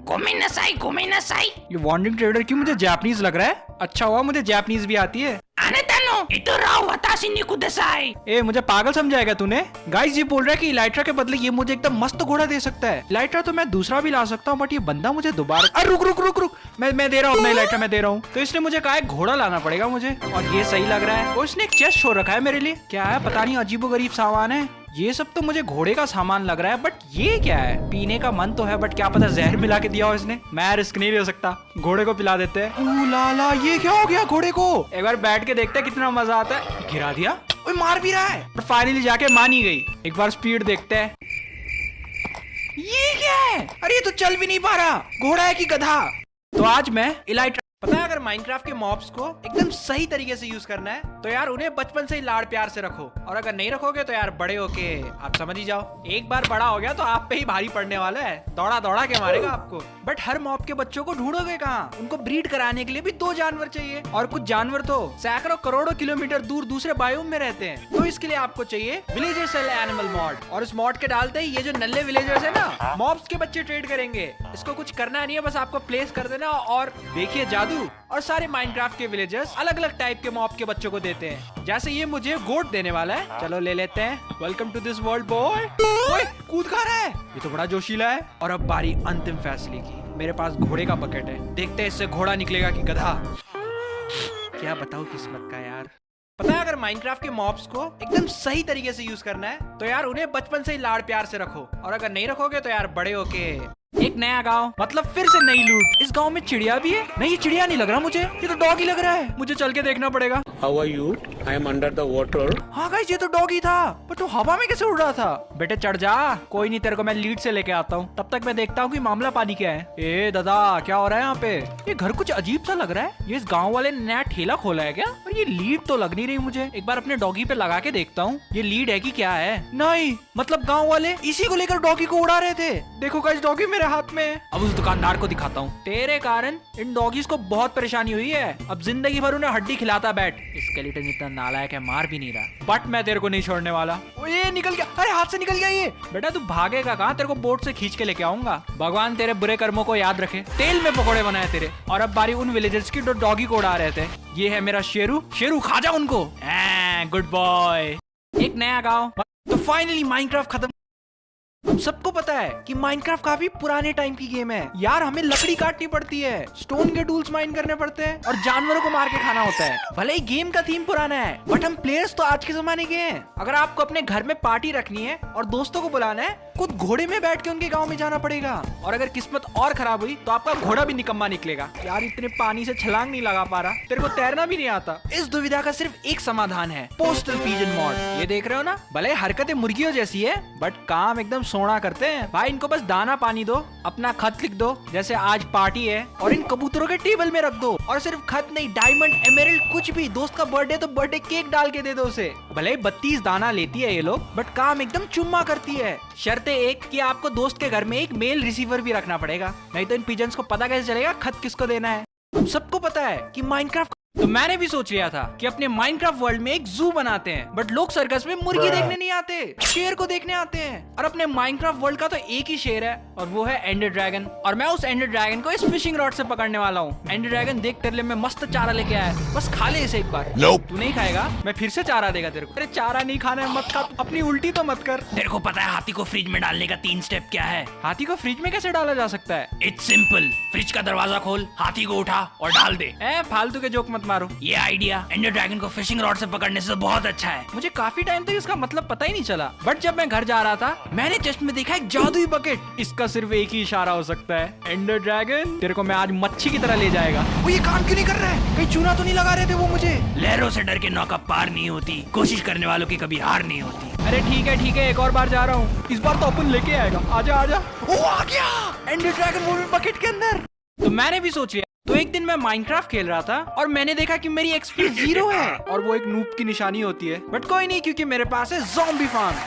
गोमेनासाई गोमेनासाई। ये वॉन्डिंग ट्रेडर क्यों मुझे जापानीज लग रहा है? अच्छा हुआ मुझे जापानीज भी आती है। आनेतानो इतोराओ वाताशी नि कुदासाई। ए मुझे पागल समझाएगा तूने? गाइस ये बोल रहा है कि इलाइट्रा के बदले ये मुझे एकदम मस्त घोड़ा दे सकता है। इलाइट्रा तो मैं दूसरा भी ला सकता हूँ, बट ये बंदा मुझे दोबारा। अरे रुक रुक रुक रुक, मैं दे रहा हूँ, मैं इलाइट्रा मैं दे रहा हूँ। तो इसने मुझे कहा है घोड़ा लाना पड़ेगा मुझे, और ये सही लग रहा है। और इसने एक चेस्ट शो रखा है मेरे लिए, क्या है पता नहीं, अजीबोगरीब सामान है। ये सब तो मुझे घोड़े का सामान लग रहा है, बट ये क्या है? पीने का मन तो है, बट क्या पता जहर मिला के दिया हो इसने। मैं रिस्क नहीं ले सकता, घोड़े को पिला देते हैं। लाला ये क्या हो गया घोड़े को? एक बार बैठ के देखते हैं कितना मजा आता है। गिरा दिया, ओए मार भी रहा है, पर फाइनली जाके मान ही गई। एक बार स्पीड देखते हैं। ये क्या है? अरे ये तो चल भी नहीं पा रहा, घोड़ा है कि गधा? तो आज मैं इलाइट्रा, पता है अगर माइनक्राफ्ट के मॉब्स को एकदम सही तरीके से यूज करना है तो यार उन्हें बचपन से ही लाड़ प्यार से रखो, और अगर नहीं रखोगे तो यार बड़े होके आप समझ ही जाओ, एक बार बड़ा हो गया तो आप पे ही भारी पड़ने वाला है, दौड़ा दौड़ा के मारेगा आपको। बट हर मॉब के बच्चों को ढूंढोगे कहाँ? उनको ब्रीड कराने के लिए भी 2 जानवर चाहिए, और कुछ जानवर तो सैकड़ों करोड़ों किलोमीटर दूर दूसरे बायोम में रहते हैं। तो इसके लिए आपको चाहिए विलेजर सेल एनिमल मॉड, और इस मॉड के डालते ही ये जो नल्ले विलेजर्स है ना, मॉब्स के बच्चे ट्रेड करेंगे। इसको कुछ करना नहीं है, बस आपको प्लेस कर देना, और देखिए जादू, और सारे माइनक्राफ्ट के विलेजर्स अलग अलग टाइप के मॉब के बच्चों को देते हैं। जैसे ये मुझे गोट देने वाला है, चलो ले लेते हैं। Welcome to this world boy. ओए कूद खा रहा है, ये तो बड़ा जोशीला है। और अब बारी अंतिम फैसले की। मेरे पास घोड़े का बकेट है, देखते हैं इससे घोड़ा निकलेगा कि गधा। क्या बताऊं किस्मत का यार। पता है अगर माइनक्राफ्ट के मॉब्स को एकदम सही तरीके से यूज करना है तो यार उन्हें बचपन से ही लाड़ प्यार से रखो, और अगर नहीं रखोगे तो यार बड़े होके एक नया गांव, मतलब फिर से नई लूट। इस गांव में चिड़िया भी है? नहीं ये चिड़िया नहीं लग रहा मुझे, ये तो डॉगी लग रहा है। मुझे चल के देखना पड़ेगा। How are you? I am under the water. हाँ गाइस ये तो डॉगी था, पर तो हवा में कैसे उड़ रहा था? बेटे चढ़ जा, कोई नहीं तेरे को मैं लीड से लेके आता हूँ, तब तक मैं देखता हूँ कि मामला पानी क्या है। ए दादा क्या हो रहा है यहाँ पे? ये घर कुछ अजीब सा लग रहा है। ये इस गाँव वाले ने नया ठेला खोला है क्या? और ये लीड तो लग नहीं रही मुझे, एक बार अपने डॉगी पे लगा के देखता हूँ ये लीड है कि क्या है। नहीं मतलब गाँव वाले इसी को लेकर डॉगी को उड़ा रहे थे। देखो गाइस डॉगी मेरे हाथ में है। अब उस दुकानदार को दिखाता हूँ, तेरे कारण इन डॉगीज को बहुत परेशानी हुई है, अब जिंदगी भर उन्हें हड्डी खिलाता बैठ। स्केलेटन इतना नालायक है, मार भी नहीं रहा, बट मैं तेरे को नहीं छोड़ने वाला। ये निकल गया, अरे हाथ से निकल गया ये। बेटा तू भागेगा कहाँ? तेरे को बोट से खींच के लेके आऊंगा। भगवान तेरे बुरे कर्मों को याद रखे, तेल में पकोड़े बनाए तेरे। और अब बारी उन विलेजर्स की जो डॉगी को उड़ा रहे थे। ये है मेरा शेरू, शेरू खा जा उनको। Good boy. एक नया गाँव। तो फाइनली माइनक्राफ्ट खत्म। हम सबको पता है कि माइनक्राफ्ट काफी पुराने टाइम की गेम है यार, हमें लकड़ी काटनी पड़ती है, स्टोन के टूल्स माइन करने पड़ते हैं, और जानवरों को मार के खाना होता है। भले ही गेम का थीम पुराना है, बट हम प्लेयर्स तो आज के जमाने के हैं। अगर आपको अपने घर में पार्टी रखनी है और दोस्तों को बुलाना है, खुद घोड़े में बैठ के उनके गांव में जाना पड़ेगा, और अगर किस्मत और खराब हुई तो आपका घोड़ा भी निकम्मा निकलेगा। यार इतने पानी से छलांग नहीं लगा पा रहा, तेरे को तैरना भी नहीं आता। इस दुविधा का सिर्फ एक समाधान है, पोस्टल पिजन मॉड। ये देख रहे हो ना, भले हरकतें मुर्गियों जैसी है, बट काम एकदम सोना करते हैं भाई। इनको बस दाना पानी दो, अपना खत लिख दो, जैसे आज पार्टी है, और इन कबूतरों के टेबल में रख दो। और सिर्फ खत नहीं, डायमंड एमेरल्ड कुछ भी, दोस्त का बर्थडे तो बर्थडे केक डाल के दे दो उसे। भले 32 दाना लेती है ये लोग, बट काम एकदम चुम्मा करती है। शर्त एक कि आपको दोस्त के घर में एक मेल रिसीवर भी रखना पड़ेगा, नहीं तो इन पिजन्स को पता कैसे चलेगा खत किसको देना है। हम सबको पता है कि माइनक्राफ्ट, तो मैंने भी सोच लिया था कि अपने माइनक्राफ्ट वर्ल्ड में एक जू बनाते हैं, बट लोग सर्कस में मुर्गी देखने नहीं आते, शेर को देखने आते हैं। और अपने माइनक्राफ्ट वर्ल्ड का तो एक ही शेर है, और वो है एंडर ड्रैगन। और मैं उस एंडर ड्रैगन को इस फिशिंग रॉड से पकड़ने वाला हूँ। एंडर ड्रैगन देख तेरे लिए मैं मस्त चारा लेके आया है, बस खा ले इसे एक बार। तू नहीं खाएगा, मैं फिर से चारा देगा तेरे को। अरे चारा नहीं खाना है, मत खा, अपनी उल्टी तो मत कर। तेरे को पता है हाथी को फ्रिज में डालने का 3 स्टेप क्या है? हाथी को फ्रिज में कैसे डाला जा सकता है? इट्स सिंपल, फ्रिज का दरवाजा खोल, हाथी को उठा और डाल दे। फालतू के जोक मत मारो। ये आइडिया एंडर ड्रैगन को फिशिंग रॉड से पकड़ने से बहुत अच्छा है। मुझे काफी टाइम तक इसका मतलब पता ही नहीं चला, बट जब मैं घर जा रहा था मैंने चेस्ट में देखा एक जादुई बकेट। इसका सिर्फ एक ही इशारा हो सकता है, एंडर ड्रैगन तेरे को मैं आज मच्छी की तरह ले जाएगा। वो ये काम क्यों नहीं कर रहा है? कहीं चूना तो नहीं लगा रहे थे वो मुझे? लहरों से डर के नौका पार नहीं होती, कोशिश करने वालों की कभी हार नहीं होती। अरे ठीक है, एक और बार जा रहा हूँ, इस बार तो अपन लेके आएगा। आजा आजा, ओ आ गया एंडर ड्रैगन वो बकेट के अंदर। तो मैंने भी सोच लिया। तो एक दिन मैं माइनक्राफ्ट खेल रहा था और मैंने देखा कि मेरी एक्सपी 0 है, और वो एक नूब की निशानी होती है, बट कोई नहीं क्योंकि मेरे पास है ज़ॉम्बी फार्म।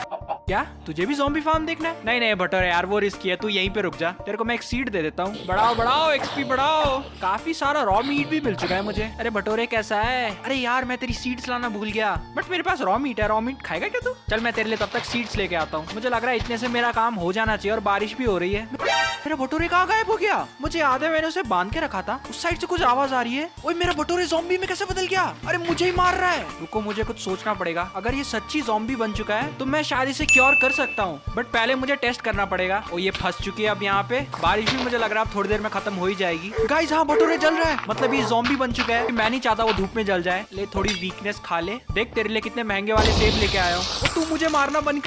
क्या तुझे भी ज़ॉम्बी फार्म देखना है? नहीं नहीं बटोरे यार, वो रिस्की है, तू यहीं पे रुक जा। तेरे को मैं एक सीट दे देता हूँ। बढ़ाओ बढ़ाओ एक्सपी बढ़ाओ। काफी सारा रॉ मीट भी मिल चुका है मुझे। अरे बटोरे कैसा है? अरे यार मैं तेरी सीड्स लाना भूल गया, बट मेरे पास रॉ मीट है। रॉ मीट खाएगा क्या तू? चल मैं तेरे लिए तब तक सीड्स लेके आता हूँ। मुझे लग रहा है इतने से मेरा काम हो जाना चाहिए, और बारिश भी हो रही है। मेरा बटोरे कहाँ गायब हो गया? मुझे याद है मैंने उसे बांध के रखा था। उस साइड से कुछ आवाज आ रही है। ओए मेरा बटोरे ज़ॉम्बी में कैसे बदल गया? अरे मुझे ही मार रहा है। रुको मुझे कुछ सोचना पड़ेगा। अगर ये सच्ची ज़ॉम्बी बन चुका है तो मैं शायद इसे क्योर कर सकता हूँ, बट पहले मुझे टेस्ट करना पड़ेगा। ओ ये फंस चुकी है अब यहाँ पे। बारिश भी मुझे लग रहा है अब थोड़ी देर में खत्म हो ही जाएगी। गाइस हाँ बटोरे जल रहा है, मतलब ये ज़ॉम्बी बन चुका है। मैं नहीं चाहता वो धूप में जल जाए। ले थोड़ी वीकनेस खा ले। देख तेरे लिए कितने महंगे वाले सेब लेके आया हूँ। तू मुझे मारना बंद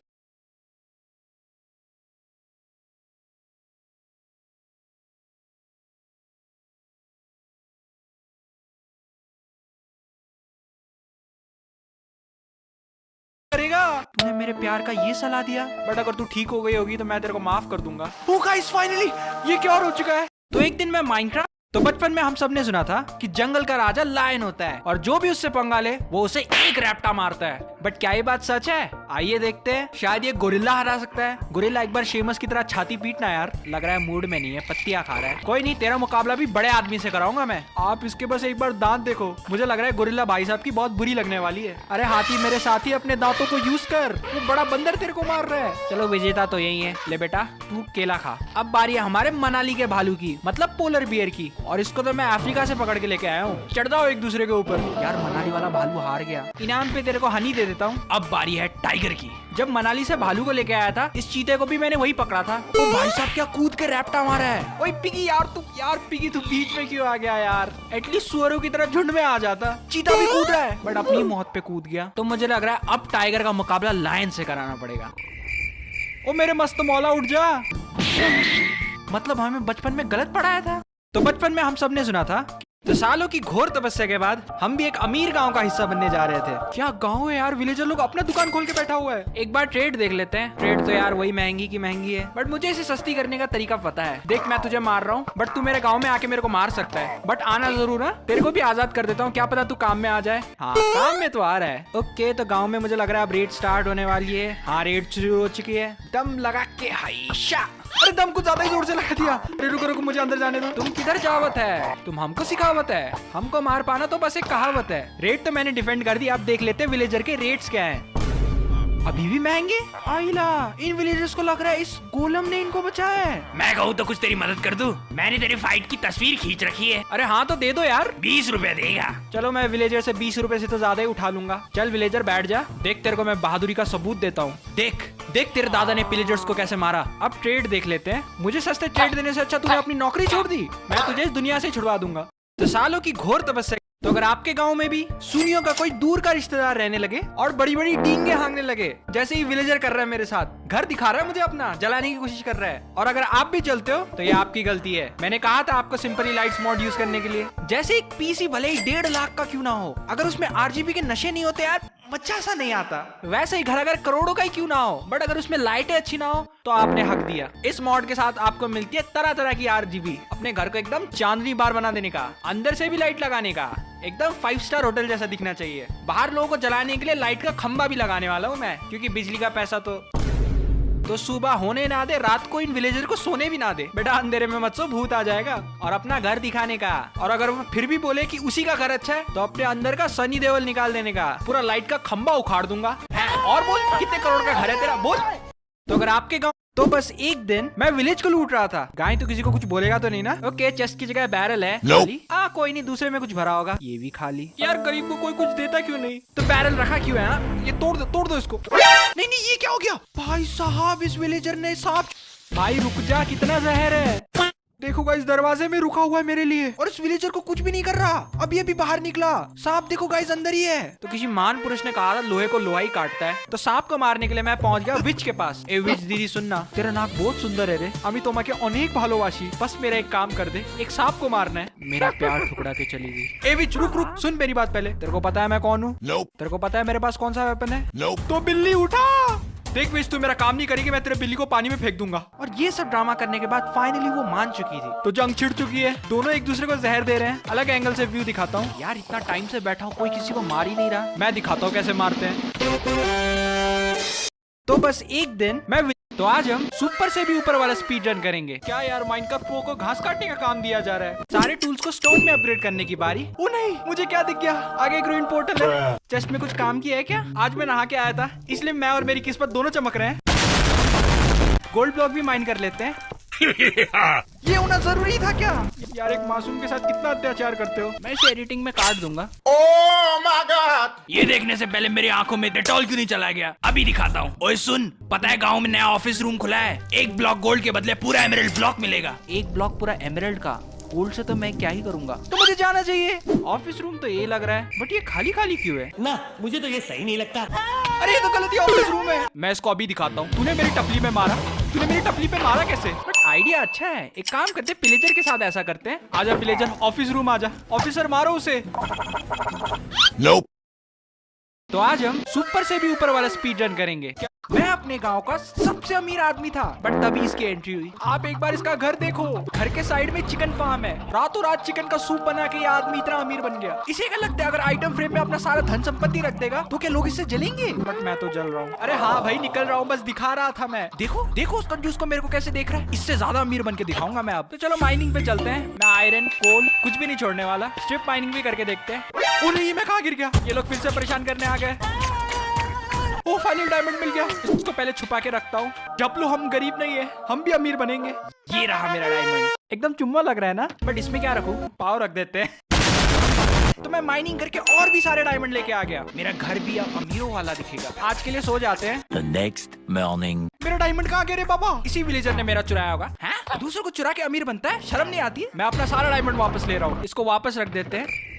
करेगा। तूने मेरे प्यार का ये सलाह दिया, बट अगर तू ठीक हो गई होगी तो मैं तेरे को माफ कर दूंगा। ओ गाइस फाइनली ये क्या हो चुका है? तो एक दिन मैं माइनक्राफ्ट, तो बचपन में हम सब ने सुना था कि जंगल का राजा लायन होता है, और जो भी उससे पंगा ले वो उसे एक रैप्टा मारता है। बट क्या ये बात सच है? आइए देखते हैं। शायद ये गोरिल्ला हरा सकता है। गोरिल्ला एक बार शेमस की तरह छाती पीटना यार। लग रहा है मूड में नहीं है, पत्तियां खा रहा है। कोई नहीं, तेरा मुकाबला भी बड़े आदमी से कराऊंगा मैं। आप इसके बस एक बार दांत देखो। मुझे लग रहा है गोरिल्ला भाई साहब की बहुत बुरी लगने वाली है। अरे हाथी मेरे साथी अपने दांतों को यूज कर, वो बड़ा बंदर तेरे को मार रहा है। चलो विजेता तो यही है। ले बेटा तू केला खा। अब बारी है हमारे मनाली के भालू की, मतलब पोलर बियर की, और इसको तो मैं अफ्रीका से पकड़ के लेके आया हूँ। चढ़ जाओ एक दूसरे के ऊपर। यार मनाली वाला भालू हार गया। इनाम पे तेरे को हनी दे देता हूँ। अब बारी है टाइगर की। जब मनाली से भालू को लेके आया था, इस चीते को भी मैंने वही पकड़ा था। ओ भाई साहब क्या कूद के रैप्टा मारा है। ओए पिगी यार पिगी तू बीच में क्यों आ गया यार? एटलीस्ट सुअरों की तरह झुंड में आ जाता। चीता भी कूद रहा है, बट अपनी मौत पे कूद गया। तो मुझे लग रहा है अब टाइगर का मुकाबला लायन से कराना पड़ेगा। ओ मेरे मस्त मौला उठ जा। मतलब हमें बचपन में गलत पढ़ाया था। तो बचपन में हम सब ने सुना था तो सालों की घोर तपस्या के बाद हम भी एक अमीर गांव का हिस्सा बनने जा रहे थे। क्या गांव है यार, विलेजर लोग अपना दुकान खोल के बैठा हुआ है। एक बार ट्रेड देख लेते हैं। ट्रेड तो यार वही महंगी की महंगी है, बट मुझे इसे सस्ती करने का तरीका पता है। देख मैं तुझे मार रहा हूँ, बट तू मेरे गाँव में आके मेरे को मार सकता है, बट आना जरूर है। तेरे को भी आजाद कर देता हूँ, क्या पता तू काम में आ जाए। हाँ काम में तो आ रहा है। ओके तो गाँव में मुझे लग रहा है अब रेड स्टार्ट होने वाली है। हाँ रेड शुरू हो चुकी है। दम लगा के हाइशा। अरे दम कुछ ज्यादा ही जोर से लगा दिया। रुको रुको मुझे अंदर जाने दो। तुम किधर जावत है? तुम हमको सिखावत है? हमको मार पाना तो बस एक कहावत है। रेट तो मैंने डिफेंड कर दी। अब देख लेते हैं विलेजर के रेट्स क्या हैं। अभी भी महंगे। आइला इन विलेजर्स को लग रहा है इस गोलम ने इनको बचाया है। मैं कहूँ तो कुछ तेरी मदद कर दूं? मैंने तेरी फाइट की तस्वीर खींच रखी है। अरे हाँ तो दे दो यार। 20 रुपए देगा? चलो मैं विलेजर से 20 रुपए से तो ज्यादा ही उठा लूंगा। चल विलेजर बैठ जा। देख तेरे को मैं बहादुरी का सबूत देता हूँ। देख देख तेरे दादा ने विलेजर्स को कैसे मारा। अब ट्रेड देख लेते हैं। मुझे सस्ते ट्रेड देने से अच्छा तूने अपनी नौकरी छोड़ दी। मैं तुझे इस दुनिया से छुड़वा दूंगा। तो सालों की घोर तपस्या। तो अगर आपके गांव में भी सुनियों का कोई दूर का रिश्तेदार रहने लगे और बड़ी बड़ी डींगे हाँकने लगे, जैसे ही विलेजर कर रहा है मेरे साथ, घर दिखा रहा है मुझे अपना, जलाने की कोशिश कर रहा है, और अगर आप भी चलते हो तो ये आपकी गलती है। मैंने कहा था आपको सिंपली लाइट्स मॉड यूज करने के लिए। जैसे एक पीसी भले ही 1.5 लाख का क्यों ना हो, अगर उसमें RGB के नशे नहीं होते यार मजा सा नहीं आता। वैसे ही घर अगर करोड़ों का ही क्यों ना हो, बट अगर उसमें लाइटें अच्छी ना हो तो आपने हक दिया। इस मॉड के साथ आपको मिलती है तरह तरह की RGB। अपने घर को एकदम चांदनी बार बना देने का, अंदर से भी लाइट लगाने का, एकदम 5 स्टार होटल जैसा दिखना चाहिए। बाहर लोगों को जलाने के लिए लाइट का खंबा भी लगाने वाला हूँ मैं, क्योंकि बिजली का पैसा तो सुबह होने ना दे, रात को इन विलेजर को सोने भी ना दे। बेटा अंधेरे में मत सो, भूत आ जाएगा। और अपना घर दिखाने का, और अगर वो फिर भी बोले कि उसी का घर अच्छा है तो अपने अंदर का सनी देओल निकाल देने का। पूरा लाइट का खंबा उखाड़ दूंगा। और बोल कितने करोड़ का घर है तेरा, बोल। तो अगर आपके गाँव तो बस एक दिन मैं विलेज को लूट रहा था। गाय तो किसी को कुछ बोलेगा तो नहीं ना? ओके चेस्ट की जगह बैरल है खाली। कोई नहीं, दूसरे में कुछ भरा होगा। ये भी खाली। यार गरीब को कोई कुछ देता क्यों नहीं? तो बैरल रखा क्यों है? ये तोड़ दो इसको। नहीं नहीं ये क्या हो गया? भाई साहब इस विलेजर ने सांप। भाई रुक जा, कितना जहर है। देखो गाइस दरवाजे में रुका हुआ है मेरे लिए, और इस विलेजर को कुछ भी नहीं कर रहा। अभी अभी बाहर निकला। सांप देखो गाइस अंदर ही है। तो किसी महान पुरुष ने कहा था लोहे को लोहा ही काटता है। तो सांप को मारने के लिए मैं पहुंच गया विच के पास। ए विच दीदी सुनना, तेरा नाक बहुत सुंदर है रे। अमी तो के अनेक भालोवासी, बस मेरा एक काम कर दे, एक सांप को मारना है। मेरा प्यार ठुकरा के चली गई। ए विच रुक रुक, सुन मेरी बात पहले। तेरे को पता है मैं कौन हूँ? तेरे को पता है मेरे पास कौन सा वेपन है? तो बिल्ली उठा। देख विच तू मेरा काम नहीं करेगी, मैं तेरे बिल्ली को पानी में फेंक दूंगा। और ये सब ड्रामा करने के बाद फाइनली वो मान चुकी थी। तो जंग छिड़ चुकी है, दोनों एक दूसरे को जहर दे रहे हैं। अलग एंगल से व्यू दिखाता हूँ। यार इतना टाइम से बैठा हूँ, कोई किसी को मार ही नहीं रहा। मैं दिखाता हूँ कैसे मारते हैं। तो बस एक दिन मैं तो आज हम सुपर से भी ऊपर वाला स्पीड रन करेंगे। क्या यार, माइनक्राफ्ट प्रो को घास काटने का काम दिया जा रहा है। सारे टूल्स को स्टोन में अपग्रेड करने की बारी। ओ नहीं, मुझे क्या दिख गया, आगे एक रूइन पोर्टल है। चेस्ट में कुछ काम किया है क्या? आज मैं नहा के आया था, इसलिए मैं और मेरी किस्मत दोनों चमक रहे हैं। गोल्ड ब्लॉक भी माइन कर लेते हैं। ये होना जरूरी था क्या? यार, एक मासूम के साथ कितना अत्याचार करते हो। मैं इसे एडिटिंग में काट दूंगा। ये देखने से पहले मेरी आंखों में डेटॉल क्यों नहीं चला गया? अभी दिखाता हूँ। ओए सुन, पता है गांव में नया ऑफिस रूम खुला है। एक ब्लॉक गोल्ड के बदले पूरा एमराल्ड ब्लॉक मिलेगा। एक ब्लॉक पूरा एमराल्ड का? गोल्ड से तो मैं क्या ही करूंगा। तो मुझे जाना चाहिए। ऑफिस रूम तो ये लग रहा है, बट ये खाली खाली क्यों है? ना, मुझे तो ये सही नहीं लगता। अरे ये तो गलती ऑफिस रूम है। मैं इसको अभी दिखाता हूँ। तूने मेरी टपली में मारा। तूने मेरी टपली पे मारा कैसे? बट आइडिया अच्छा है। एक काम करते हैं, पिलेजर के साथ ऐसा करते हैं। आजा पिलेजर, ऑफिस रूम आजा। ऑफिसर मारो उसे। nope. तो आज हम सुपर से भी ऊपर वाला स्पीड रन करेंगे। मैं अपने गांव का सबसे अमीर आदमी था, बट तभी इसकी एंट्री हुई। आप एक बार इसका घर देखो। घर के साइड में चिकन फार्म है। रातों रात चिकन का सूप बना के ये आदमी इतना अमीर बन गया। इसे क्या लगता है, अगर आइटम फ्रेम में अपना सारा धन संपत्ति रख देगा तो क्या लोग इससे जलेंगे? बट मैं तो जल रहा हूँ। अरे हाँ भाई, निकल रहा हूँ, बस दिखा रहा था मैं। देखो देखो उस कंजूस को मेरे को कैसे देख रहा है। इससे ज्यादा अमीर बन के दिखाऊंगा मैं अब। तो चलो माइनिंग पे चलते हैं। मैं आयरन, कोल कुछ भी नहीं छोड़ने वाला। स्ट्रिप माइनिंग भी करके देखते हैं। ओ नहीं, मैं कहाँ गिर गया? ये लोग फिर से परेशान करने आ गए। ओ, फाइनल डायमंड मिल गया। इसको पहले छुपा के रखता हूँ। जपलू, हम गरीब नहीं है, हम भी अमीर बनेंगे। ये रहा मेरा डायमंड। एकदम चुम्मा लग रहा है ना? बट इसमें क्या रखूँ? पाव रख देते हैं। तो मैं माइनिंग करके और भी सारे डायमंड लेके आ गया। मेरा घर भी अब अमीरों वाला दिखेगा। आज के लिए सो जाते हैं। The next morning. मेरा डायमंड कहाँ गया रे बाबा? इसी विलेजर ने मेरा चुराया होगा। हैं? दूसरों को चुरा के अमीर बनता है? शर्म नहीं आती है? मैं अपना सारा डायमंड वापस ले रहा हूँ। इसको वापस रख देते हैं।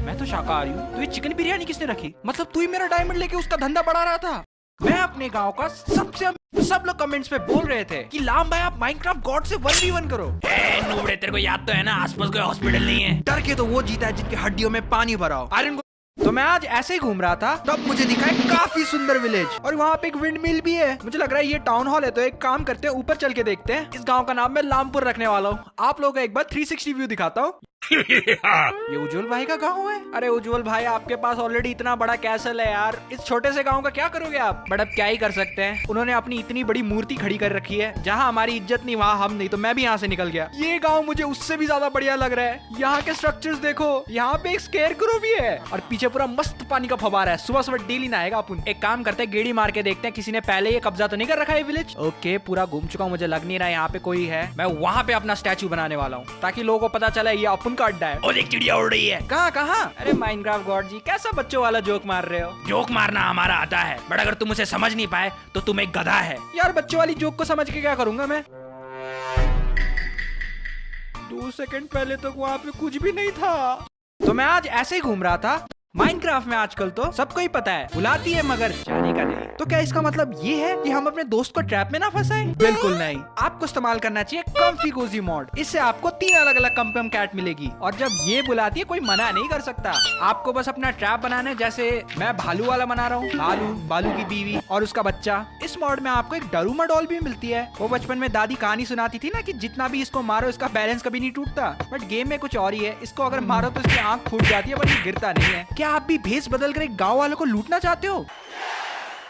मैं तो शाकाहारी हूँ। तो ये चिकन बिरयानी किसने रखी? मतलब तू ही मेरा डायमंड लेके उसका धंधा बढ़ा रहा था। मैं अपने गांव का सबसे सब लोग कमेंट्स में बोल रहे थे कि लाम भाई, आप माइनक्राफ्ट गॉड से 1v1 करो। नूबड़े, तेरे को याद तो है ना, आसपास कोई हॉस्पिटल नहीं है। डर के तो वो जीता है जिनकी हड्डियों में पानी भरा हो। आयरन को तो मैं आज ऐसे ही घूम रहा था, तब मुझे दिखा एक काफी सुंदर विलेज, और वहाँ पे एक विंड मिल भी है। मुझे लग रहा है ये टाउन हॉल है। तो एक काम करते हैं, ऊपर चल के देखते हैं। इस गांव का नाम मैं लामपुर रखने वाला हूँ। आप लोगों को एक बार 360 व्यू दिखाता हूँ। ये उज्जवल भाई का गांव है। अरे उज्जवल भाई, आपके पास ऑलरेडी इतना बड़ा कैसल है यार। इस छोटे से गांव का क्या करोगे आप? बट अब क्या ही कर सकते हैं। उन्होंने अपनी इतनी बड़ी मूर्ति खड़ी कर रखी है। जहां हमारी इज्जत नहीं वहां हम नहीं। तो मैं भी यहाँ से निकल गया। ये गांव मुझे उससे भी ज्यादा बढ़िया लग रहा है। यहाँ के स्ट्रक्चर्स देखो। यहाँ पे एक स्केयरक्रो भी है, और पीछे पूरा मस्त पानी का फव्वारा है। सुबह सुबह डेली नहाएगा अपन। एक काम करते हैं, गेड़ी मार के देखते हैं किसी ने पहले ये कब्जा तो नहीं कर रखा है विलेज। ओके, पूरा घूम चुका हूँ, मुझे लग नहीं रहा यहाँ पे कोई है। मैं वहाँ पे अपना स्टैचू बनाने वाला हूँ, ताकि लोगों को पता चले ये अपन का अड्डा है। और एक चिड़िया उड़ रही है। कहाँ कहाँ? अरे माइनक्राफ्ट गॉड जी, कैसा बच्चों वाला जोक मार रहे हो? जोक मारना हमारा आता है, बट अगर तुम उसे समझ नहीं पाए तो तुम एक गधा है। यार, बच्चों वाली जोक को समझ के क्या करूंगा मैं? 2 सेकंड पहले तक वहाँ पे कुछ भी नहीं था। तो मैं आज ऐसे ही घूम रहा था। माइनक्राफ्ट में आजकल तो सबको ही पता है, बुलाती है मगर जाने का नहीं। तो क्या इसका मतलब ये है कि हम अपने दोस्त को ट्रैप में ना फंसाएं? बिल्कुल नहीं। आपको इस्तेमाल करना चाहिए कम्फी कोजी मॉड। इससे आपको 3 अलग अलग कम कैट मिलेगी, और जब ये बुलाती है कोई मना नहीं कर सकता। आपको बस अपना ट्रैप बनाना है। जैसे मैं भालू वाला बना रहा हूँ। भालू की बीवी और उसका बच्चा। इस मॉड में आपको एक डरूमा डॉल भी मिलती है। वो बचपन में दादी कहानी सुनाती थी ना कि जितना भी इसको मारो इसका बैलेंस कभी नहीं टूटता। बट गेम में कुछ और ही है। इसको अगर मारो तो इसकी आंख फूट जाती है, पर ये गिरता नहीं है। क्या आप भी भेस बदल कर एक गांव वालों को लूटना चाहते हो?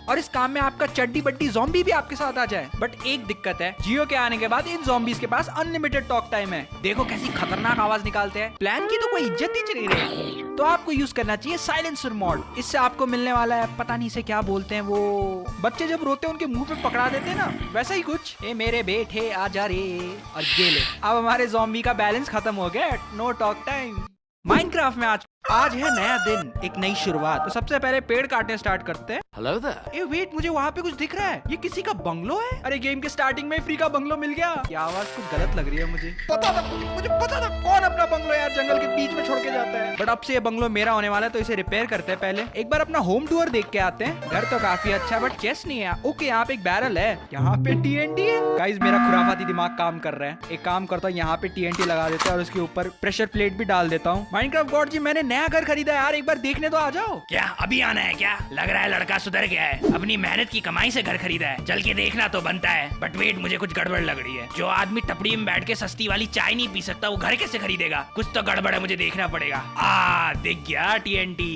और इस काम में आपका चड्डी बड्डी ज़ॉम्बी भी आपके साथ आ जाए। बट एक दिक्कत है, जियो के आने के बाद इन ज़ॉम्बीज के पास अनलिमिटेड टॉक टाइम है। देखो कैसी खतरनाक आवाज निकालते हैं। प्लान की तो कोई इज्जत ही नहीं रही। तो आपको यूज करना चाहिए साइलेंसर मॉड। इससे आपको मिलने वाला है, पता नहीं इसे क्या बोलते हैं, वो बच्चे जब रोते हैं उनके मुंह पे पकड़ा देते हैं ना, वैसा ही कुछ। ए मेरे बेटे आ जा रे, और ये ले। अब हमारे ज़ॉम्बी का बैलेंस खत्म हो गया। No talk time. माइनक्राफ्ट में आज है नया दिन, एक नई शुरुआत। तो सबसे पहले पेड़ काटने स्टार्ट करते हैं। Hello there. ए वेट, मुझे वहाँ पे कुछ दिख रहा है। ये किसी का बंगलो है? अरे गेम के स्टार्टिंग में फ्री का बंगलो मिल गया। ये आवाज कुछ गलत लग रही है मुझे। मुझे पता था कौन अपना बंगलो यार जंगल के बीच में छोड़ के जाता है। बट अब से ये बंगलो मेरा होने वाला है, तो इसे रिपेयर करते हैं। पहले एक बार अपना होम टूर देख के आते हैं। घर तो काफी अच्छा है, बट चेस्ट नहीं है। ओके, यहाँ पे एक बैरल है। यहाँ पे TNT है। गाइस, मेरा खुराफाती दिमाग काम कर रहा है। एक काम करता हूँ, यहाँ पे TNT लगा देते हैं और उसके ऊपर प्रेशर प्लेट भी डाल देता हूँ। माइनक्राफ्ट गॉड जी, मैंने नया घर खरीदा है यार, एक बार देखने तो आ जाओ। क्या अभी आना है क्या? लग रहा है लड़का सुधर गया है, अपनी मेहनत की कमाई से घर खरीदा है। चल के देखना तो बनता है, बट वेट मुझे कुछ गड़बड़ लग रही है। जो आदमी टपड़ी में बैठ के सस्ती वाली चाय नहीं पी सकता वो घर कैसे खरीदेगा? कुछ तो गड़बड़ है, मुझे देखना पड़ेगा। दिख गया TNT।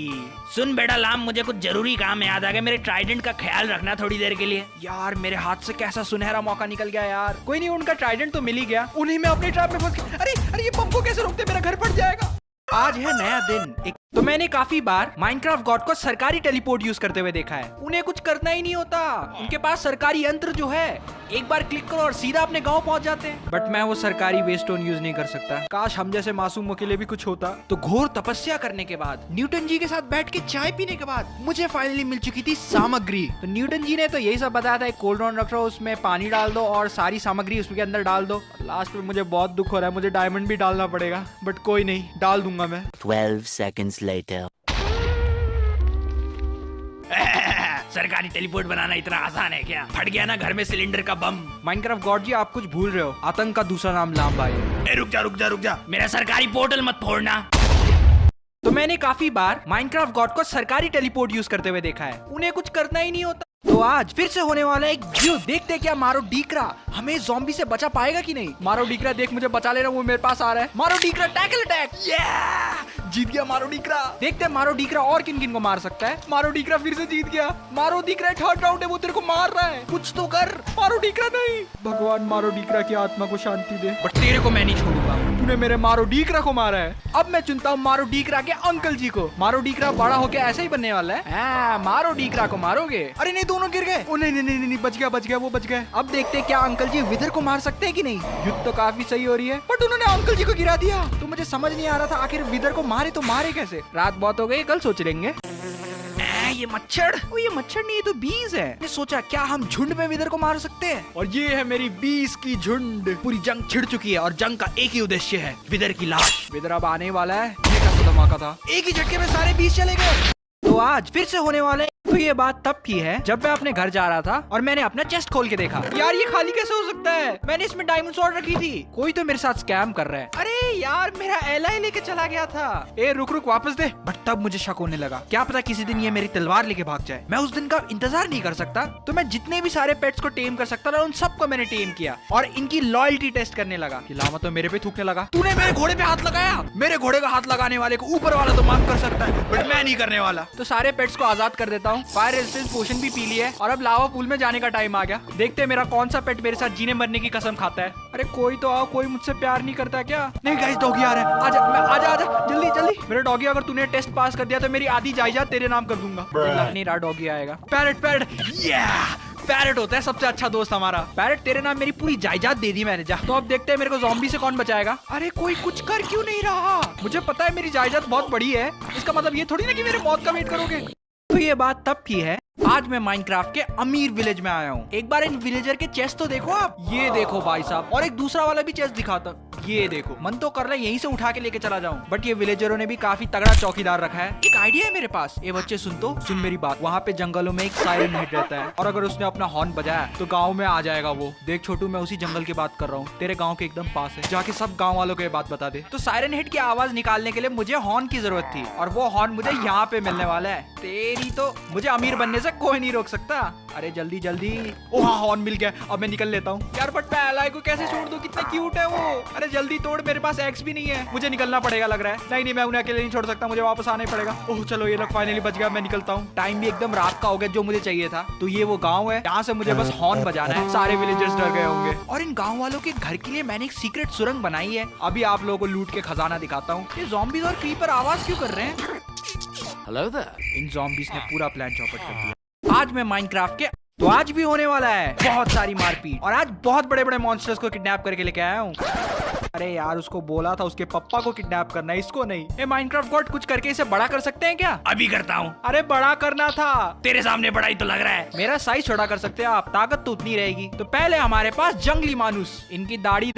सुन बेटा लाम, मुझे कुछ जरूरी काम याद आ गया। मेरे ट्राइडेंट का ख्याल रखना थोड़ी देर के लिए। यार मेरे हाथ से कैसा सुनहरा मौका निकल गया यार। कोई नहीं, उनका ट्राइडेंट तो मिल ही गया। उन्हीं में अपनी ट्रैप में फंस गया। अरे ये पंप को कैसे रोकते, मेरा घर फट जाएगा। आज है नया दिन। तो मैंने काफी बार माइनक्राफ्ट गॉड को सरकारी टेलीपोर्ट यूज करते हुए देखा है। उन्हें कुछ करना ही नहीं होता, उनके पास सरकारी यंत्र जो है एक बार क्लिक करो और सीधा अपने गांव पहुंच जाते हैं। बट मैं वो सरकारी वेस्टोन यूज नहीं कर सकता। काश हम जैसे मासूमों के लिए भी कुछ होता। तो घोर तपस्या करने के बाद, न्यूटन जी के साथ बैठ के चाय पीने के बाद मुझे फाइनली मिल चुकी थी सामग्री। तो न्यूटन जी ने तो यही सब बताया था, एक कोल्ड ड्रॉन रख लो, उसमें पानी डाल दो और सारी सामग्री उसके अंदर डाल दो। लास्ट में मुझे बहुत दुख हो रहा है, मुझे डायमंड भी डालना पड़ेगा, बट कोई नहीं, डाल दूंगा मैं। 12 seconds later. सरकारी टेलीपोर्ट बनाना इतना आसान है क्या? फट गया ना घर में सिलेंडर का बम। माइनक्राफ्ट गॉड जी आप कुछ भूल रहे हो, आतंक का दूसरा नाम लाम भाई है। रुक जा, मेरा सरकारी पोर्टल मत फोड़ना। तो मैंने काफी बार माइनक्राफ्ट गॉड को सरकारी टेलीपोर्ट यूज करते हुए देखा है, उन्हें कुछ करना ही नहीं होता। तो आज फिर से होने वाला है एक वीडियो, देखते हैं क्या मारो डीकरा हमें ज़ॉम्बी से बचा पाएगा कि नहीं। मारो डीकरा देख मुझे बचा लेना, वो मेरे पास आ रहा है। मारो डीकरा टैकल अटैक, जीत गया मारो डीकरा। देखते हैं मारो डीकरा और किन किन को मार सकता है। मारो डीकरा फिर से जीत गया। मारो डीकरा थर्ड राउंड है, वो तेरे को मार रहा है, कुछ तो कर। मारो डीकरा नहीं, भगवान मारो डीकरा की आत्मा को शांति दे, बट तेरे को मैं नहीं छोड़ूंगा। तूने मेरे मारो डीकरा को मारा है, अब मैं चुनता हूँ मारो डीकरा के अंकल जी को। मारो डीकरा बड़ा होके ऐसे ही बनने वाला है। मारो डीकरा को मारोगे? अरे नहीं, दोनों गिर गए। ओ नहीं, बच गया, वो बच गए। अब देखते हैं क्या अंकल जी विदर को मार सकते हैं कि नहीं। युद्ध तो काफी सही हो रही है, बट उन्होंने अंकल जी को गिरा दिया। तो मुझे समझ नहीं आ रहा था आखिर विदर को मारे तो मारे कैसे। रात बहुत हो गई, कल सोच लेंगे। ये मच्छर, ये मच्छर नहीं, ये तो बीज है। मैंने सोचा क्या हम झुंड में विदर को मार सकते हैं, और ये है मेरी 20 की झुंड। पूरी जंग छिड़ चुकी है और जंग का एक ही उद्देश्य है, विदर की लाश। विदर अब आने वाला है, ये कैसा धमाका था, एक ही झटके में सारे 20 चले गए। तो आज फिर से होने वाले। तो ये बात तब की है जब मैं अपने घर जा रहा था और मैंने अपना चेस्ट खोल के देखा। यार ये खाली कैसे हो सकता है, मैंने इसमें डायमंड स्वॉर्ड रखी थी। कोई तो मेरे साथ स्कैम कर रहा है। अरे यार मेरा एलआई लेके चला गया था। ए रुक वापस दे। बट तब मुझे शक होने लगा, क्या पता किसी दिन ये मेरी तलवार लेके भाग जाए। मैं उस दिन का इंतजार नहीं कर सकता, तो मैं जितने भी सारे पेट्स को टेम कर सकता था उन सबको मैंने टेम किया और इनकी लॉयल्टी टेस्ट करने लगा। कि लामा तो मेरे पे थूकने लगा। तूने मेरे घोड़े पे हाथ लगाया, मेरे घोड़े का हाथ लगाने वाले को ऊपर वाला तो माफ कर सकता है, बट मैं नहीं करने वाला। तो सारे पेट्स को आजाद कर देता हूँ। फायर रेजिस्टेंस पोशन भी पी लिया है और अब लावा पूल में जाने का टाइम आ गया। देखते हैं मेरा कौन सा पेट मेरे साथ जीने मरने की कसम खाता है। अरे कोई तो आओ, कोई मुझसे प्यार नहीं करता क्या? नहीं गाइस, डॉगी आ रहा है। आजा जल्दी। मेरे डॉगी, अगर तूने टेस्ट पास कर दिया तो मेरी आधी जायदाद तेरे नाम कर दूंगा। नहीं रहा, डॉगी आएगा। पैरट पैरट होता है सबसे अच्छा दोस्त हमारा। पैरट तेरे नाम मेरी पूरी जायदाद दे दी मैंने, जा। तो अब देखते हैं मेरे को ज़ॉम्बी से कौन बचाएगा। अरे कोई कुछ कर क्यों नहीं रहा? मुझे पता है मेरी जायदाद बहुत बड़ी है, इसका मतलब ये थोड़ी ना कि मेरे मौत का वेट करोगे। तो ये बात तब की है, आज मैं माइनक्राफ्ट के अमीर विलेज में आया हूँ। एक बार इन विलेजर के चेस्ट तो देखो आप, ये देखो भाई साहब, और एक दूसरा वाला भी चेस्ट दिखाता हूँ, ये देखो। मन तो कर रहा है यहीं से उठा के लेके चला जाऊं, बट ये विलेजरों ने भी काफी तगड़ा चौकीदार रखा है। एक आइडिया है मेरे पास। ये बच्चे सुन मेरी बात। वहाँ पे जंगलों में एक सायरन हेड रहता है और अगर उसने अपना हॉर्न बजाया तो गाँव में आ जाएगा वो। देख छोटू, मैं उसी जंगल की बात कर रहा हूँ, तेरे गाँव के एकदम पास है। जाके सब गाँव वालों को ये बात बता दे। तो सायरन हेड की आवाज निकालने के लिए मुझे हॉर्न की जरूरत थी और वो हॉर्न मुझे यहाँ पे मिलने वाला है। तेरी तो, मुझे अमीर बनने से कोई नहीं रोक सकता। अरे जल्दी। ओह हाँ, हॉर्न मिल गया। अब मैं निकल लेता हूँ यार, बट मैं एलाई को कैसे छोड़ दूं, कितना क्यूट है वो। अरे जल्दी तोड़, मेरे पास एक्स भी नहीं है। मुझे निकलना पड़ेगा लग रहा है। नहीं, मैं उन्हें अकेले नहीं छोड़ सकता, मुझे वापस आना ही पड़ेगा। ओह चलो, ये लोग फाइनली बच गया, मैं निकलता हूँ। टाइम भी एकदम रात का हो गया जो मुझे चाहिए था। तो ये वो गाँव है, यहाँ से मुझे बस हॉर्न बजाना है। सारे विलेजर्स डर गए होंगे और इन गाँव वालों के घर के लिए मैंने एक सीक्रेट सुरंग बनाई है। अभी आप लोगों को लूट के खजाना दिखाता हूँ। ये ज़ॉम्बीज़ और क्रीपर आवाज क्यों कर रहे हैं? Hello there. इन ज़ॉम्बीज़ ने पूरा प्लान चौपट कर दिया। आज मैं माइनक्राफ्ट के, तो आज भी होने वाला है बहुत सारी मारपीट और आज बहुत बड़े मॉन्स्टर्स को किडनैप करके लेके आया हूँ। अरे यार, उसको बोला था उसके पप्पा को किडनैप करना है, इसको नहीं। ए माइनक्राफ्ट गॉड, कुछ करके इसे बड़ा कर सकते हैं क्या? अभी करता हूँ। अरे बड़ा करना था। तेरे सामने बड़ा ही तो लग रहा है। मेरा साइज छोटा कर सकते हैं आप, ताकत तो उतनी रहेगी। तो पहले हमारे पास जंगली मानुस, इनकी दाढ़ी।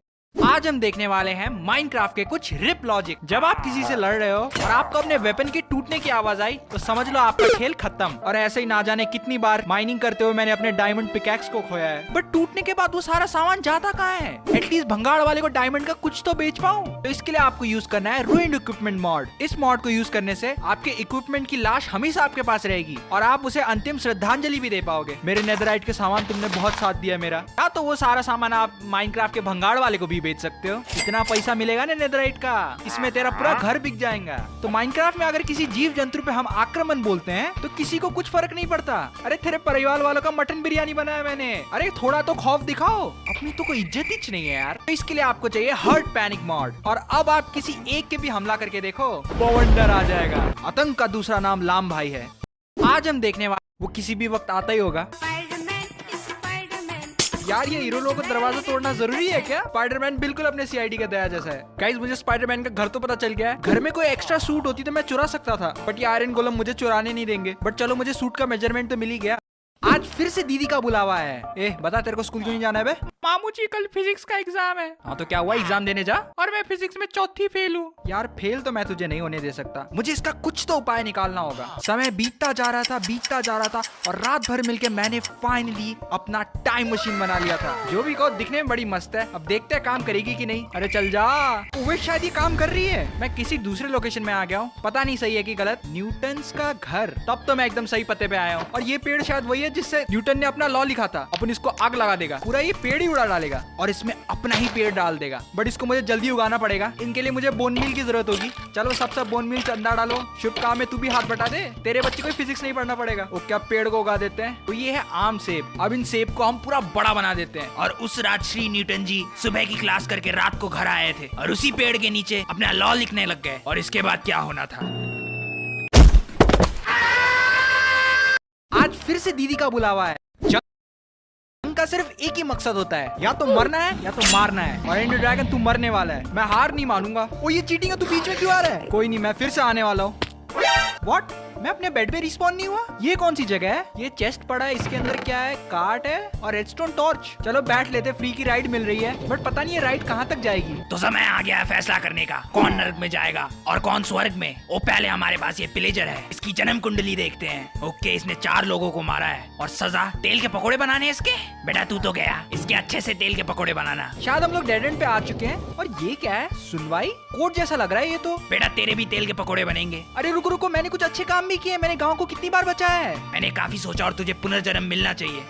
आज हम देखने वाले हैं माइनक्राफ्ट के कुछ रिप लॉजिक। जब आप किसी से लड़ रहे हो और आपको अपने वेपन के टूटने की आवाज आई तो समझ लो आपका खेल खत्म। और ऐसे ही ना जाने कितनी बार माइनिंग करते हुए मैंने अपने डायमंड पिकैक्स को खोया है, बट टूटने के बाद वो सारा सामान जाता कहाँ है? एटलीस्ट भंगाड़ वाले को डायमंड का कुछ तो बेच पाऊं। तो इसके लिए आपको यूज करना है रूइंड इक्विपमेंट मॉड। इस मॉड को यूज करने से आपके इक्विपमेंट की लाश हमेशा आपके पास रहेगी और आप उसे अंतिम श्रद्धांजलि भी दे पाओगे। मेरे नेदरराइट के सामान तुमने बहुत साथ दिया मेरा। या तो वो सारा सामान आप माइनक्राफ्ट के भंगाड़ वाले को भी बेच सकते हो, इतना पैसा मिलेगा ना नेदरराइट का, इसमें तेरा पूरा घर बिक जाएगा। तो माइनक्राफ्ट में अगर किसी जीव जंतु पे हम आक्रमण बोलते हैं तो किसी को कुछ फर्क नहीं पड़ता। अरे तेरे परिवार वालों का मटन बिरयानी बनाया मैंने, अरे थोड़ा तो खौफ दिखाओ, अपनी तो कोई इज्जत ही नहीं है यार। तो इसके लिए आपको चाहिए हर्ट पैनिक मॉड। और अब आप किसी एक के भी हमला करके देखो, बवंडर आ जाएगा। आतंक का दूसरा नाम लाम भाई है। आज हम देखने वाले, वो किसी भी वक्त आता ही होगा। यार ये हीरो लोगों को दरवाजा तोड़ना जरूरी है क्या? स्पाइडरमैन बिल्कुल अपने सीआईडी का दया जैसा है। गाइस मुझे स्पाइडरमैन का घर तो पता चल गया है। घर में कोई एक्स्ट्रा सूट होती तो मैं चुरा सकता था, बट ये आयरन गोलम मुझे चुराने नहीं देंगे। बट चलो मुझे सूट का मेजरमेंट तो मिल ही गया। आज फिर से दीदी का बुलावा है। बता तेरे को स्कूल क्यों नहीं जाना है बे? मामू जी कल फिजिक्स का एग्जाम है। हाँ तो क्या हुआ, एग्जाम देने जा। और मैं फिजिक्स में चौथी फेल हूँ। यार फेल तो मैं तुझे नहीं होने दे सकता, मुझे इसका कुछ तो उपाय निकालना होगा। समय बीतता जा रहा था और रात भर मिलके मैंने फाइनली अपना टाइम मशीन बना लिया था। जो भी कहो दिखने में बड़ी मस्त है, अब देखते हैं काम करेगी कि नहीं। अरे चल जा, वो शायद ये काम कर रही है। मैं किसी दूसरे लोकेशन में आ गया हूँ, पता नहीं सही है कि गलत। न्यूटन्स का घर, तब तो मैं एकदम सही पते पे आया हूँ। और ये पेड़ शायद वही है जिससे न्यूटन ने अपना लॉ लिखा था। अपन इसको आग लगा देगा, पूरा ये पेड़ ही उड़ा डालेगा और इसमें अपना ही पेड़ डाल देगा। बट इसको मुझे जल्दी उगाना पड़ेगा, इनके लिए मुझे बोन मील की जरूरत होगी। चलो सबसे बोन मील चंदा डालो, शुभ काम में तू भी हाथ बटा दे, तेरे बच्चे को फिजिक्स नहीं पढ़ना पड़ेगा। वो क्या पेड़ को उगा देते हैं। तो ये है आम सेब। अब इन सेब को हम पूरा बड़ा बना देते हैं। और उस रात श्री न्यूटन जी सुबह की क्लास करके रात को घर आए थे और उसी पेड़ के नीचे अपना लॉ लिखने लग गए। और इसके बाद क्या होना था? आज फिर से दीदी का बुलावा है। जंग का सिर्फ एक ही मकसद होता है, या तो मरना है या तो मारना है। और एंडर ड्रैगन तू मरने वाला है, मैं हार नहीं मानूंगा। ओ ये चीटिंग है, तू बीच में क्यों आ रहा है? कोई नहीं, मैं फिर से आने वाला हूँ। What? मैं अपने बेड पे रिस्पॉन नहीं हुआ। ये कौन सी जगह है? ये चेस्ट पड़ा है, इसके अंदर क्या है? कार्ट है और रेडस्टोन टॉर्च। चलो बैठ लेते, फ्री की राइड मिल रही है। बट पता नहीं ये राइड कहाँ तक जाएगी। तो समय आ गया है फैसला करने का, कौन नरक में जाएगा और कौन स्वर्ग में। ओ पहले हमारे पास ये पिलेजर है, इसकी जन्म कुंडली देखते हैं। ओके, इसने 4 लोगों को मारा है और सजा तेल के पकोड़े बनाने इसके। बेटा तू तो गया, इसके अच्छे से तेल के पकोड़े बनाना। शायद हम लोग डेड एंड पे आ चुके हैं। और ये क्या है? सुनवाई कोर्ट जैसा लग रहा है ये तो। बेटा तेरे भी तेल के पकोड़े बनेंगे। अरे रुको रुको, मैंने कुछ अच्छे काम भी किए। मैंने गाँव को कितनी बार बचाया है। मैंने काफी सोचा और तुझे पुनर्जन्म मिलना चाहिए।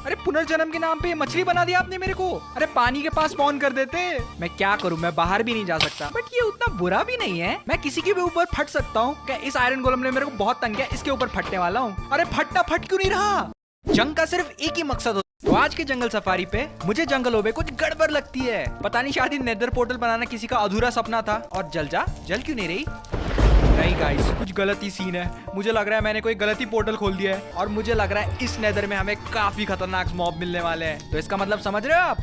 अरे पुनर्जन्म के नाम पे ये मछली बना दिया आपने मेरे को। अरे पानी के पास स्पॉन कर देते। मैं क्या करूं, मैं बाहर भी नहीं जा सकता। बट ये उतना बुरा भी नहीं है, मैं किसी के भी ऊपर फट सकता हूँ। क्या इस आयरन गोलम ने मेरे को बहुत तंग किया, इसके ऊपर फटने वाला हूँ। अरे फटना फट क्यों नहीं रहा? जंग का सिर्फ एक ही मकसद होता है। तो आज के जंगल सफारी पे मुझे जंगलों में कुछ गड़बड़ लगती है। पता नहीं शायद नेदर पोर्टल बनाना किसी का अधूरा सपना था। और जल क्यों नहीं रही? नहीं गाइस, कुछ गलत ही सीन है। मुझे लग रहा है मैंने कोई गलत ही पोर्टल खोल दिया है। और मुझे लग रहा है इस नेदर में हमें काफी खतरनाक मॉब मिलने वाले हैं। तो इसका मतलब समझ रहे हो आप?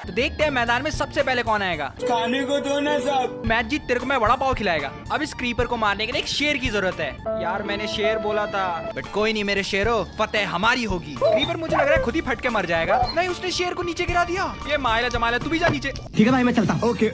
तो देखते हैं मैदान में सबसे पहले कौन आएगा। खाने को दो ना सब। मैच जीत तेरे को मैं वड़ा पाव खिलाएगा। अब इस क्रीपर को मारने के लिए एक शेर की जरूरत है। यार मैंने शेर बोला था, बट कोई नहीं मेरे शेरों, फतेह हमारी होगी। क्रीपर मुझे लग रहा है खुद ही फट के मर जाएगा। नहीं, उसने शेर को नीचे गिरा दिया। ये मायला जमाला, तू भी जा नीचे। ठीक है भाई, मैं चलता हूँ। ओके।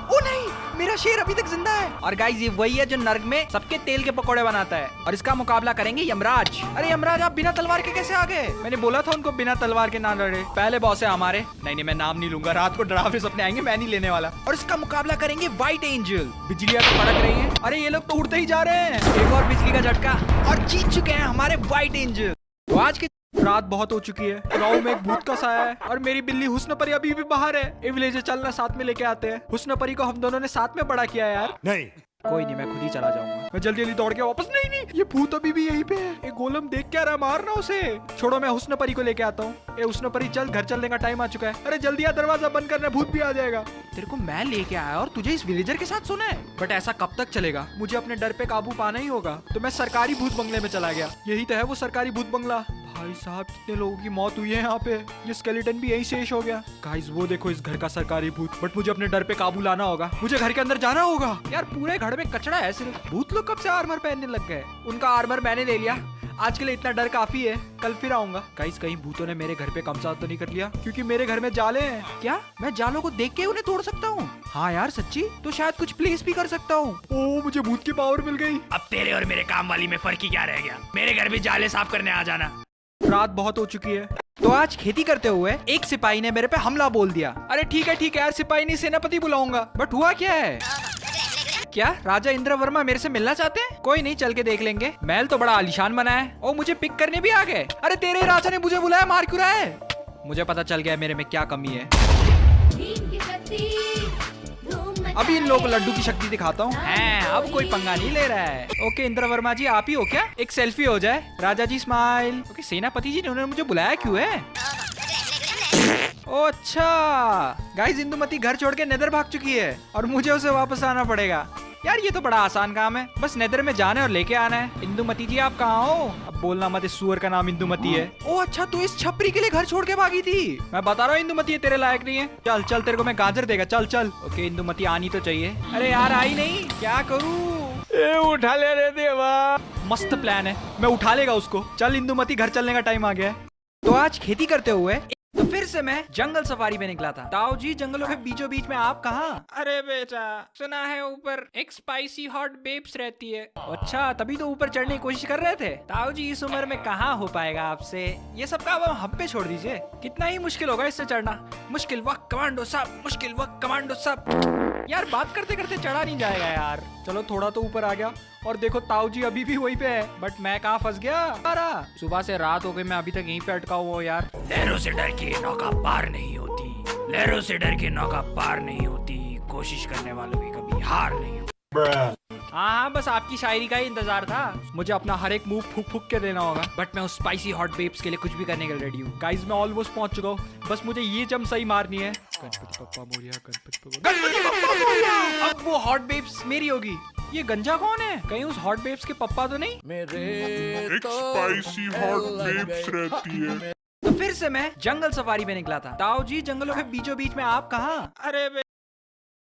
ओ नहीं, मेरा शेर अभी तक जिंदा है। और गाइस ये वही है जो नर्क में सबके तेल के पकोड़े बनाता है। और इसका मुकाबला करेंगे यमराज। अरे यमराज, आप बिना तलवार के कैसे आ गए? मैंने बोला था उनको बिना तलवार के ना लड़े। पहले बॉस है हमारे। नहीं, मैं नाम नहीं लूंगा, रात को डरावने सपने आएंगे, मैं नहीं लेने वाला। और इसका मुकाबला करेंगे व्हाइट एंजल। बिजलियां तो कड़क रही है। अरे ये लोग तो उड़ते ही जा रहे हैं। एक और बिजली का झटका और जीत चुके हैं हमारे व्हाइट एंजल। तो आज की रात बहुत हो चुकी है। गाँव में एक भूत का साया है और मेरी बिल्ली हुस्न परी अभी भी बाहर है। ये विलेजर चलना, साथ में लेके आते हैं। हुस्न परी को हम दोनों ने साथ में बड़ा किया है यार। नहीं, कोई नहीं, मैं खुद ही चला जाऊंगा। मैं जल्दी जल्दी दौड़ के वापस। नहीं, ये भूत अभी भी यहीं पे है। ये गोलम देख क्या रहा, मारना उसे। छोड़ो, मैं हुस्न परी को लेके आता हूँ। ए हुस्न परी चल, घर चलने का टाइम आ चुका है। अरे जल्दी आ, दरवाजा बंद करना, भूत भी आ जाएगा। तेरे को मैं लेके आया और तुझे इस विलेजर के साथ सोना है। बट ऐसा कब तक चलेगा? मुझे अपने डर पे काबू पाना ही होगा। तो मैं सरकारी भूत बंगले में चला गया। यही तो है वो सरकारी भूत बंगला। भाई साहब कितने लोगों की मौत हुई है यहाँ पे। ये स्केलेटन भी यही शेष हो गया। गाइस वो देखो इस घर का सरकारी भूत। बट मुझे अपने डर पे काबू लाना होगा। मुझे घर के अंदर जाना होगा। यार पूरे घर में कचरा है सिर्फ। भूत लोग कब से आर्मर पहनने लग गए? उनका आर्मर मैंने ले लिया। आज के लिए इतना डर काफी है, कल फिर आऊंगा। गाइस कहीं भूतों ने मेरे घर पे कब्जा तो नहीं कर लिया, क्योंकि मेरे घर में जाले हैं। क्या मैं जालों को देख के उन्हें तोड़ सकता हूँ? हाँ यार सच्ची, तो शायद कुछ प्लेस भी कर सकता हूँ। ओ मुझे भूत की पावर मिल गई। अब तेरे और मेरे काम वाली में फर्क ही क्या रह गया? मेरे घर भी जाले साफ करने आ जाना। रात बहुत हो चुकी है। तो आज खेती करते हुए एक सिपाही ने मेरे पे हमला बोल दिया। अरे ठीक है यार, सिपाही नहीं सेनापति बुलाऊंगा। बट हुआ क्या है? क्या राजा इंद्र वर्मा मेरे से मिलना चाहते हैं? कोई नहीं, चल के देख लेंगे। महल तो बड़ा आलीशान बना है। ओ मुझे पिक करने भी आ गए। अरे तेरे राजा ने मुझे बुलाया, मार क्यों रहा है? मुझे पता चल गया मेरे में क्या कमी है। अभी इन लोगों को लड्डू की शक्ति दिखाता हूँ। अब कोई पंगा नहीं ले रहा है। ओके इंद्र वर्मा जी आप ही हो क्या? एक सेल्फी हो जाए। राजा जी स्माइल। ओके सेनापति जी ने उन्होंने मुझे बुलाया क्यों है? ओ अच्छा गाइस, इंदुमती घर छोड़ के नेदर भाग चुकी है और मुझे उसे वापस आना पड़ेगा। यार ये तो बड़ा आसान काम है, बस नेदर में जाना है और लेके आना है। इंदुमती जी आप कहाँ हो? अब बोलना मत, इस सुअर का नाम इंदुमती है। ओ अच्छा, तू इस छपरी के लिए घर छोड़ के भागी थी। मैं बता रहा हूँ इंदुमती तेरे लायक नहीं है। चल चल, तेरे को मैं गाजर देगा। चल चल। ओके इंदुमती आनी तो चाहिए। अरे यार आई नहीं, क्या करूँ? उठा ले रे देवा। मस्त प्लान है, मैं उठा लेगा उसको। चल इंदुमती घर चलने का टाइम आ गया है। तो आज खेती करते हुए तो फिर से मैं जंगल सफारी पे निकला था। ताऊ जी जंगलों के बीचों बीच में आप कहाँ? अरे बेटा सुना है ऊपर एक स्पाइसी हॉट बेब्स रहती है। अच्छा तभी तो ऊपर चढ़ने की कोशिश कर रहे थे। ताऊ जी इस उम्र में कहाँ हो पाएगा आपसे। ये सब काम हम पे छोड़ दीजिए। कितना ही मुश्किल होगा इससे चढ़ना। मुश्किल वक्त कमांडो साहब, मुश्किल वक्त कमांडो साहब। यार बात करते करते चढ़ा नहीं जाएगा यार। चलो थोड़ा तो ऊपर आ गया और देखो ताऊ जी अभी भी वहीं पे है। बट मैं कहाँ फंस गया? सुबह से रात हो गई, मैं अभी तक यहीं पे अटका हुआ हूँ यार। लहरों से डर के नौका पार नहीं होती, लहरों से डर के नौका पार नहीं होती, कोशिश करने वालों की कभी हार नहीं होती। हाँ बस आपकी शायरी का ही इंतजार था। मुझे अपना हर एक मूव फूक फूक के देना होगा। बट मैं उस स्पाइसी हॉट बेब्स के लिए कुछ भी करने के लिए रेडी हूँ। गाइस मैं ऑलमोस्ट पहुंच चुका हूँ, बस मुझे ये जम सही मारनी है। गणपति बप्पा मोरिया, गणपति बप्पा मोरिया। अब वो हॉट बेब्स मेरी होगी। ये गंजा कौन है? कहीं उस हॉट बेब्स के पप्पा तो नहीं? एक स्पाइसी हॉट बेब्स रहती है। तो फिर से मैं जंगल सफारी पे निकला था। ताऊ जी जंगलों के बीचों बीच में आप कहाँ? अरे